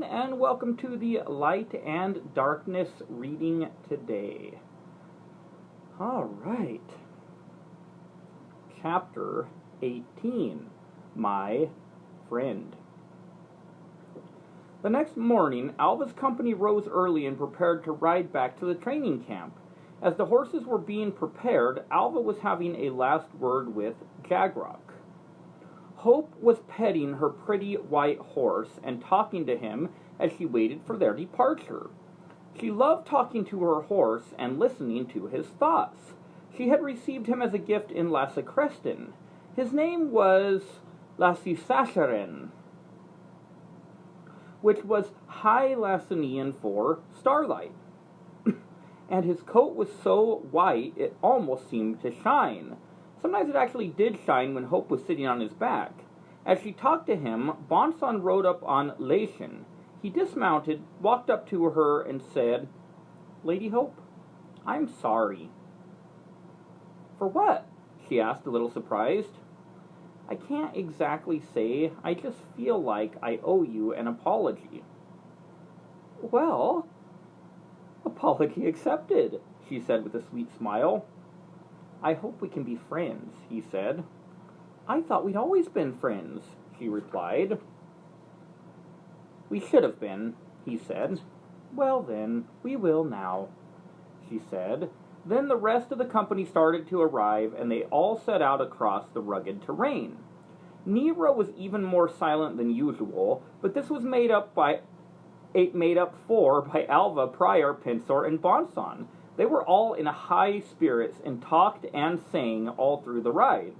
and welcome to the Light and Darkness reading today. Alright. Chapter 18, My Friend. The next morning, Alva's company rose early and prepared to ride back to the training camp. As the horses were being prepared, Alva was having a last word with Jagrock. Hope was petting her pretty white horse and talking to him as she waited for their departure. She loved talking to her horse and listening to his thoughts. She had received him as a gift in Lassacreston. His name was Lassisacharen, which was High Lassanian for starlight. And his coat was so white it almost seemed to shine. Sometimes it actually did shine when Hope was sitting on his back. As she talked to him, Bonson rode up on Lation. He dismounted, walked up to her, and said, "Lady Hope, I'm sorry." "For what?" she asked, a little surprised. "I can't exactly say. I just feel like I owe you an apology." "Well, apology accepted," she said with a sweet smile. "I hope we can be friends," he said. "I thought we'd always been friends," she replied. "We should have been," he said. "Well then, we will now," she said. Then the rest of the company started to arrive, and they all set out across the rugged terrain. Nero was even more silent than usual, but this was made up for by Alva, Prior, Pinsor, and Bonson. They were all in high spirits and talked and sang all through the ride.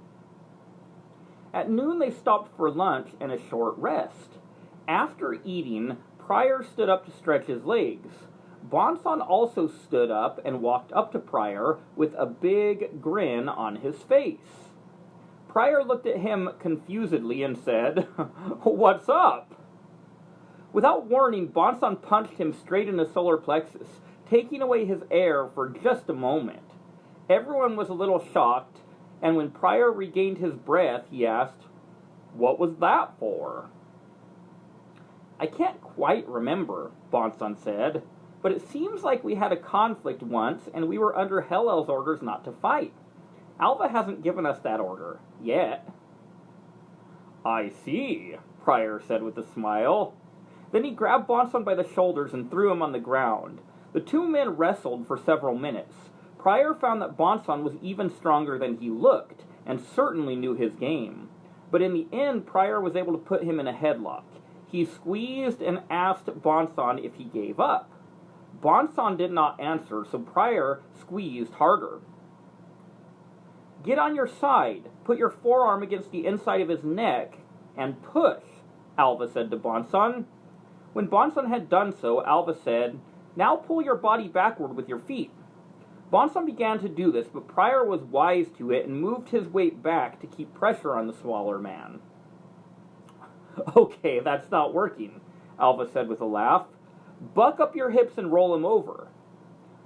At noon they stopped for lunch and a short rest. After eating, Prior stood up to stretch his legs. Bonson also stood up and walked up to Prior with a big grin on his face. Prior looked at him confusedly and said, "What's up?" Without warning, Bonson punched him straight in the solar plexus, taking away his air for just a moment. Everyone was a little shocked, and when Prior regained his breath, he asked, "What was that for?" "I can't quite remember," Bonson said, "but it seems like we had a conflict once, and we were under Hellel's orders not to fight. Alva hasn't given us that order, yet." "I see," Prior said with a smile. Then he grabbed Bonson by the shoulders and threw him on the ground. The two men wrestled for several minutes. Prior found that Bonson was even stronger than he looked, and certainly knew his game. But in the end, Prior was able to put him in a headlock. He squeezed and asked Bonson if he gave up. Bonson did not answer, so Prior squeezed harder. "Get on your side, put your forearm against the inside of his neck, and push," Alva said to Bonson. When Bonson had done so, Alva said, "Now pull your body backward with your feet." Bonson began to do this, but Prior was wise to it and moved his weight back to keep pressure on the smaller man. "Okay, that's not working," Alva said with a laugh. "Buck up your hips and roll him over."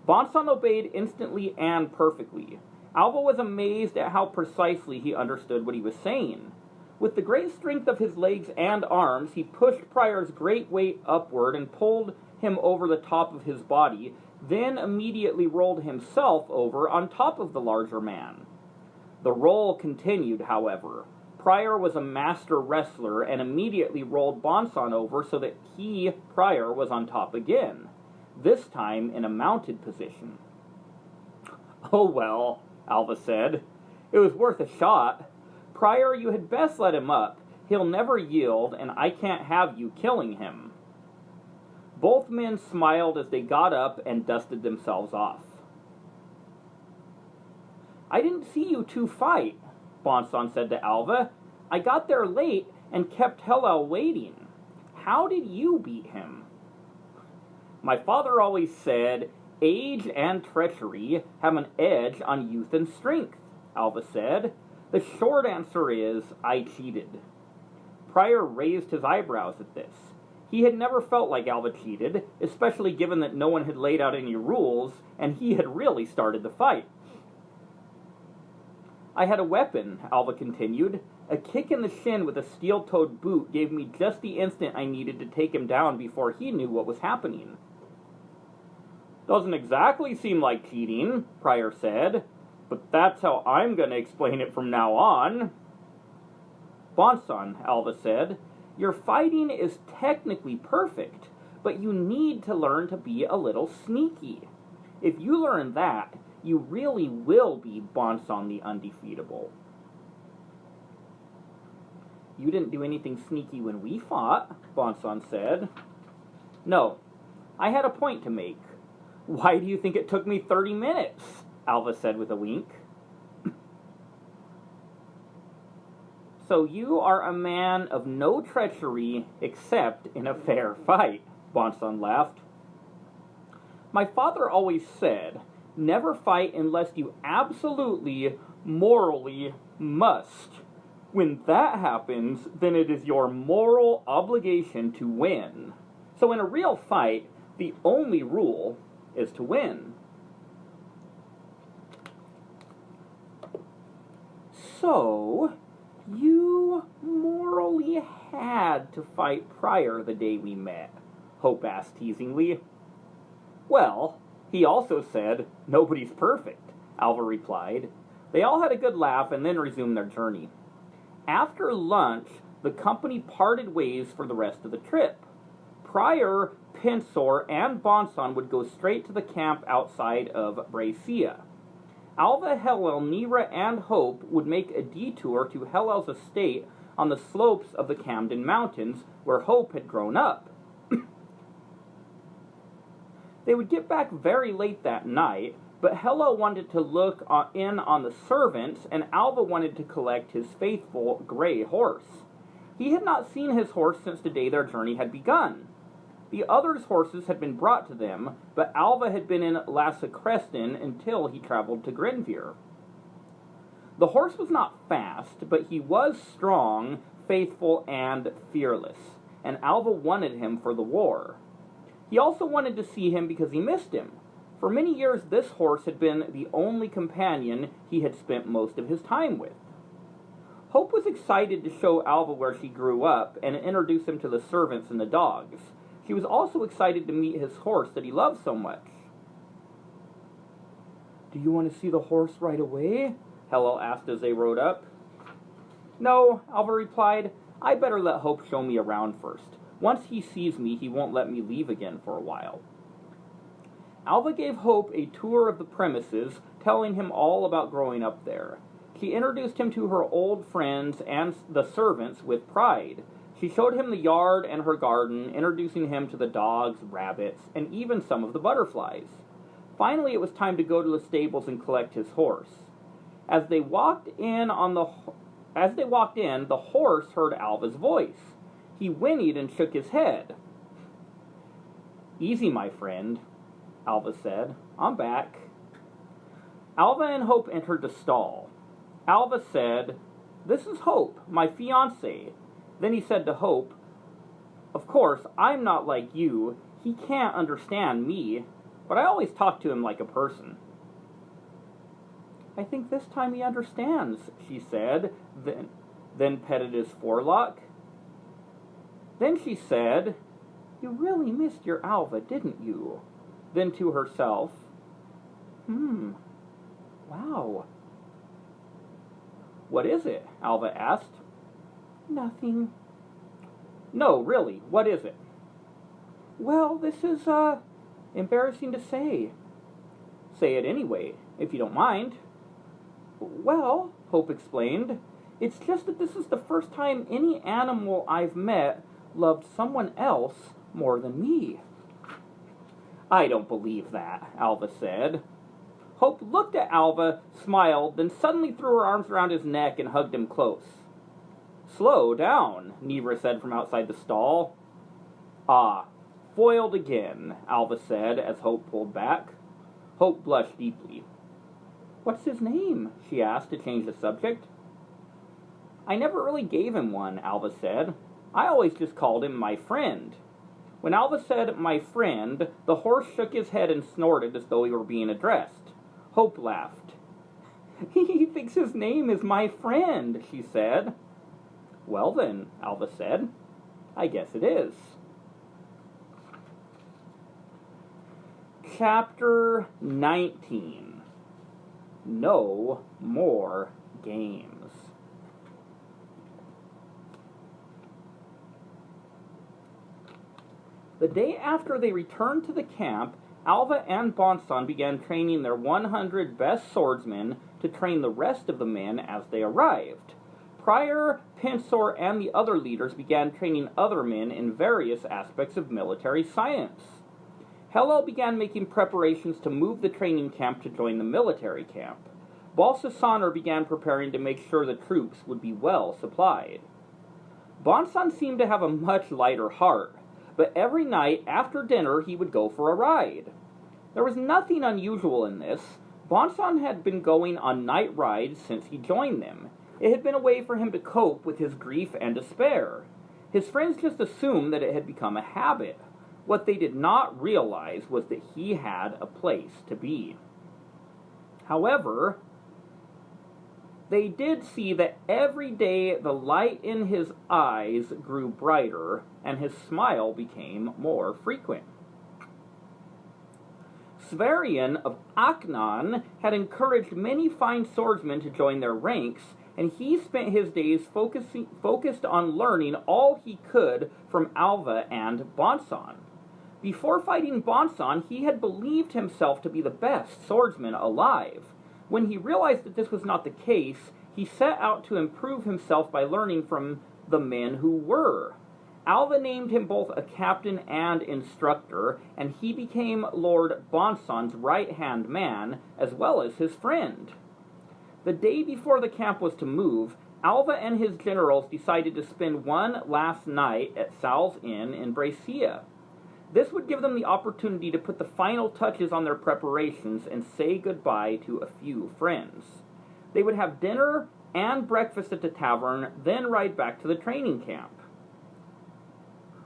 Bonson obeyed instantly and perfectly. Alva was amazed at how precisely he understood what he was saying. With the great strength of his legs and arms, he pushed Prior's great weight upward and pulled him over the top of his body, then immediately rolled himself over on top of the larger man. The roll continued, however. Prior was a master wrestler and immediately rolled Bonson over so that he, Prior, was on top again, this time in a mounted position. "Oh well," Alva said. "It was worth a shot. Prior, you had best let him up. He'll never yield, and I can't have you killing him." Both men smiled as they got up and dusted themselves off. "I didn't see you two fight," Bonson said to Alva. "I got there late and kept Hellel waiting. How did you beat him?" "My father always said, age and treachery have an edge on youth and strength," Alva said. "The short answer is, I cheated." Prior raised his eyebrows at this. He had never felt like Alva cheated, especially given that no one had laid out any rules, and he had really started the fight. "I had a weapon," Alva continued. A kick in the shin with a steel-toed boot gave me just the instant I needed to take him down before he knew what was happening. Doesn't exactly seem like cheating, Pryor said, but that's how I'm going to explain it from now on. Bonson, Alva said, your fighting is technically perfect, but you need to learn to be a little sneaky. If you learn that, you really will be Bonson the Undefeatable. You didn't do anything sneaky when we fought, Bonson said. No, I had a point to make. Why do you think it took me 30 minutes? Alva said with a wink. So you are a man of no treachery except in a fair fight, Bonson laughed. My father always said, never fight unless you absolutely, morally must. When that happens, then it is your moral obligation to win. So in a real fight, the only rule is to win. So, you morally had to fight Pryor the day we met, Hope asked teasingly. Well, he also said, nobody's perfect, Alva replied. They all had a good laugh and then resumed their journey. After lunch, the company parted ways for the rest of the trip. Pryor, Pinsor, and Bonson would go straight to the camp outside of Braccia. Alva, Hellel, Nira, and Hope would make a detour to Hellel's estate on the slopes of the Camden Mountains, where Hope had grown up. They would get back very late that night, but Hellel wanted to look in on the servants, and Alva wanted to collect his faithful gray horse. He had not seen his horse since the day their journey had begun. The others' horses had been brought to them, but Alva had been in Lassacreston until he traveled to Grenvere. The horse was not fast, but he was strong, faithful, and fearless, and Alva wanted him for the war. He also wanted to see him because he missed him. For many years, this horse had been the only companion he had spent most of his time with. Hope was excited to show Alva where she grew up and introduce him to the servants and the dogs. She was also excited to meet his horse that he loved so much. Do you want to see the horse right away? Hellel asked as they rode up. No, Alva replied. I better let Hope show me around first. Once he sees me, he won't let me leave again for a while. Alva gave Hope a tour of the premises, telling him all about growing up there. She introduced him to her old friends and the servants with pride. She showed him the yard and her garden, introducing him to the dogs, rabbits, and even some of the butterflies. Finally, it was time to go to the stables and collect his horse. As they walked in, the horse heard Alva's voice. He whinnied and shook his head. Easy, my friend, Alva said. I'm back. Alva and Hope entered the stall. Alva said, This is Hope, my fiancée. Then he said to Hope, Of course, I'm not like you. He can't understand me, but I always talk to him like a person. I think this time he understands, she said, then petted his forelock. Then she said, You really missed your Alva, didn't you? Then to herself, Wow. What is it? Alva asked. Nothing. No, really, what is it? Well, this is, embarrassing to say. Say it anyway, if you don't mind. Well, Hope explained, it's just that this is the first time any animal I've met loved someone else more than me. I don't believe that, Alva said. Hope looked at Alva, smiled, then suddenly threw her arms around his neck and hugged him close. Slow down, Nira said from outside the stall. Ah, foiled again, Alva said as Hope pulled back. Hope blushed deeply. What's his name? She asked to change the subject. I never really gave him one, Alva said. I always just called him my friend. When Alva said my friend, the horse shook his head and snorted as though he were being addressed. Hope laughed. He thinks his name is my friend, she said. Well then, Alva said, I guess it is. Chapter 19. No More Games. The day after they returned to the camp, Alva and Bonson began training their 100 best swordsmen to train the rest of the men as they arrived. Prior, Pinsor and the other leaders began training other men in various aspects of military science. Hellel began making preparations to move the training camp to join the military camp. Balsasanar began preparing to make sure the troops would be well supplied. Bonson seemed to have a much lighter heart, but every night after dinner he would go for a ride. There was nothing unusual in this. Bonson had been going on night rides since he joined them. It had been a way for him to cope with his grief and despair. His friends just assumed that it had become a habit. What they did not realize was that he had a place to be. However, they did see that every day the light in his eyes grew brighter and his smile became more frequent. Sverrian of Aknan had encouraged many fine swordsmen to join their ranks, and he spent his days focused on learning all he could from Alva and Bonson. Before fighting Bonson, he had believed himself to be the best swordsman alive. When he realized that this was not the case, he set out to improve himself by learning from the men who were. Alva named him both a captain and instructor, and he became Lord Bonson's right-hand man, as well as his friend. The day before the camp was to move, Alva and his generals decided to spend one last night at Sal's Inn in Brescia. This would give them the opportunity to put the final touches on their preparations and say goodbye to a few friends. They would have dinner and breakfast at the tavern, then ride back to the training camp,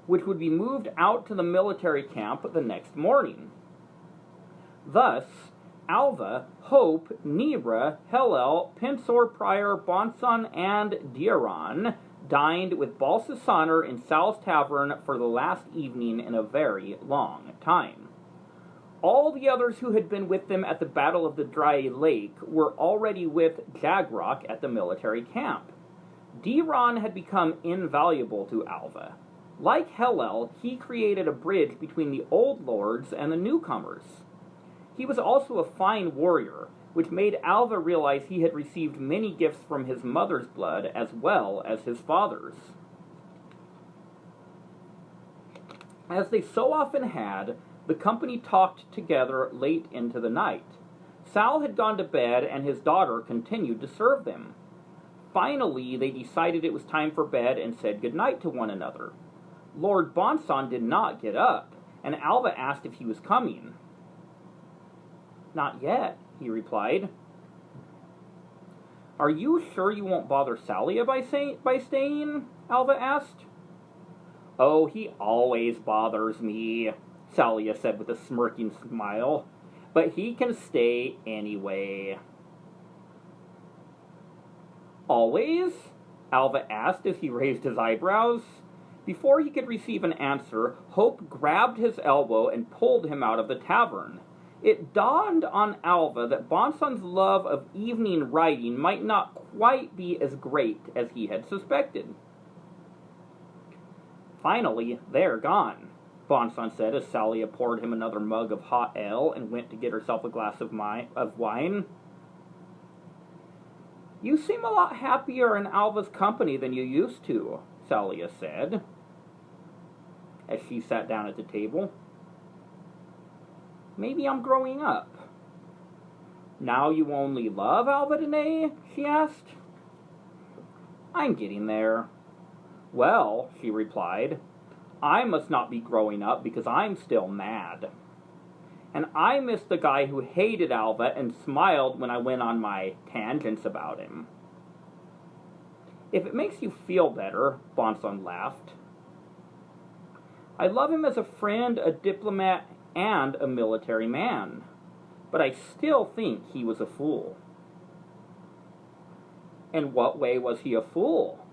which would be moved out to the military camp the next morning. Thus, Alva, Hope, Nebra, Hellel, Pinsor, Prior, Bonson, and Diaron dined with Balsasanar in Sal's tavern for the last evening in a very long time. All the others who had been with them at the Battle of the Dry Lake were already with Jagrok at the military camp. Diron had become invaluable to Alva. Like Hellel, he created a bridge between the old lords and the newcomers. He was also a fine warrior, which made Alva realize he had received many gifts from his mother's blood as well as his father's. As they so often had, the company talked together late into the night. Sal had gone to bed and his daughter continued to serve them. Finally, they decided it was time for bed and said goodnight to one another. Lord Bonson did not get up, and Alva asked if he was coming. Not yet, he replied. Are you sure you won't bother Salia by staying? Alva asked. Oh, he always bothers me, Salia said with a smirking smile. But he can stay anyway. Always? Alva asked as he raised his eyebrows. Before he could receive an answer, Hope grabbed his elbow and pulled him out of the tavern. It dawned on Alva that Bonson's love of evening riding might not quite be as great as he had suspected. Finally, they're gone, Bonson said as Salia poured him another mug of hot ale and went to get herself a glass of wine. You seem a lot happier in Alva's company than you used to, Salia said, as she sat down at the table. Maybe I'm growing up. Now you only love Alva Dene? She asked. I'm getting there. Well, she replied, I must not be growing up because I'm still mad. And I miss the guy who hated Alva and smiled when I went on my tangents about him. If it makes you feel better, Bonson laughed. I love him as a friend, a diplomat, and a military man, but I still think he was a fool. In what way was he a fool?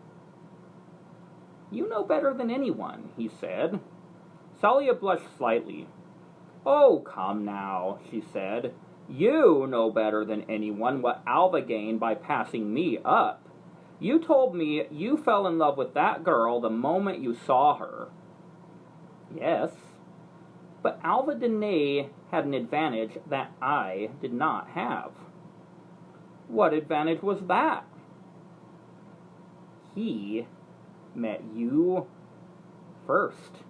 You know better than anyone, he said. Thalia blushed slightly. Oh, come now, she said. You know better than anyone what Alva gained by passing me up. You told me you fell in love with that girl the moment you saw her. Yes, but Alva Dene had an advantage that I did not have. What advantage was that? He met you first.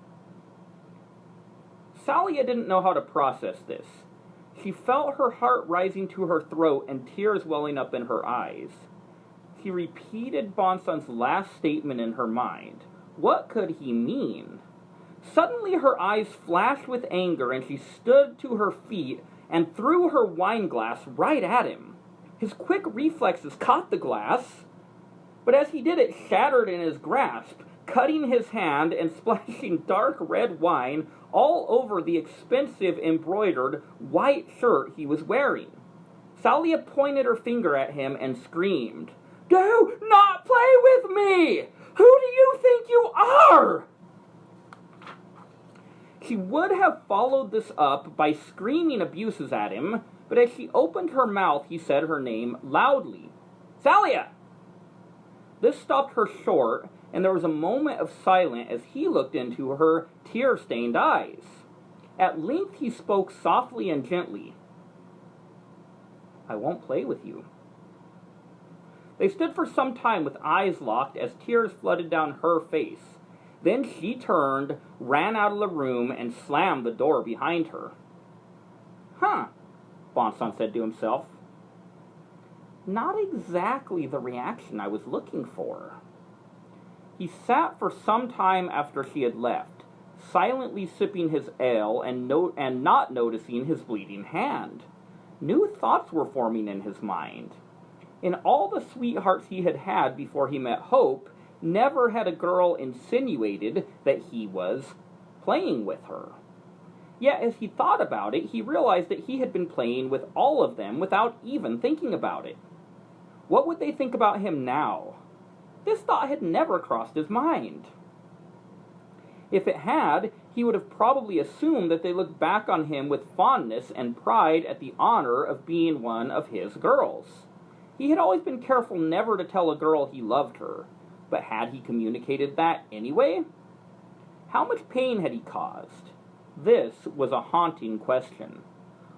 Thalia didn't know how to process this. She felt her heart rising to her throat and tears welling up in her eyes. She repeated Bonson's last statement in her mind. What could he mean? Suddenly her eyes flashed with anger and she stood to her feet and threw her wine glass right at him. His quick reflexes caught the glass, but as he did it shattered in his grasp, cutting his hand and splashing dark red wine all over the expensive embroidered white shirt he was wearing. Thalia pointed her finger at him and screamed, "Do not play with me! Who do you think you are?" She would have followed this up by screaming abuses at him, but as she opened her mouth, he said her name loudly. "Thalia!" This stopped her short, and there was a moment of silence as he looked into her tear-stained eyes. At length he spoke softly and gently. "I won't play with you." They stood for some time with eyes locked as tears flooded down her face. Then she turned, ran out of the room, and slammed the door behind her. "Huh," Bonson said to himself. "Not exactly the reaction I was looking for." He sat for some time after she had left, silently sipping his ale and not noticing his bleeding hand. New thoughts were forming in his mind. In all the sweethearts he had had before he met Hope, never had a girl insinuated that he was playing with her. Yet as he thought about it, he realized that he had been playing with all of them without even thinking about it. What would they think about him now? This thought had never crossed his mind. If it had, he would have probably assumed that they looked back on him with fondness and pride at the honor of being one of his girls. He had always been careful never to tell a girl he loved her, but had he communicated that anyway? How much pain had he caused? This was a haunting question.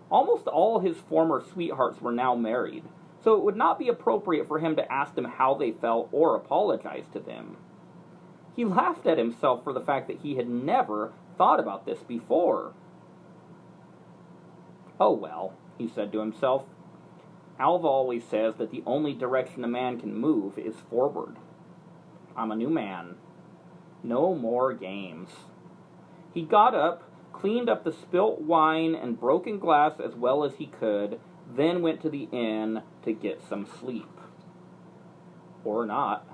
Almost all his former sweethearts were now married, so it would not be appropriate for him to ask them how they felt or apologize to them. He laughed at himself for the fact that he had never thought about this before. "Oh well," he said to himself. "Alva always says that the only direction a man can move is forward. I'm a new man. No more games." He got up, cleaned up the spilt wine and broken glass as well as he could, then went to the inn to get some sleep. Or not.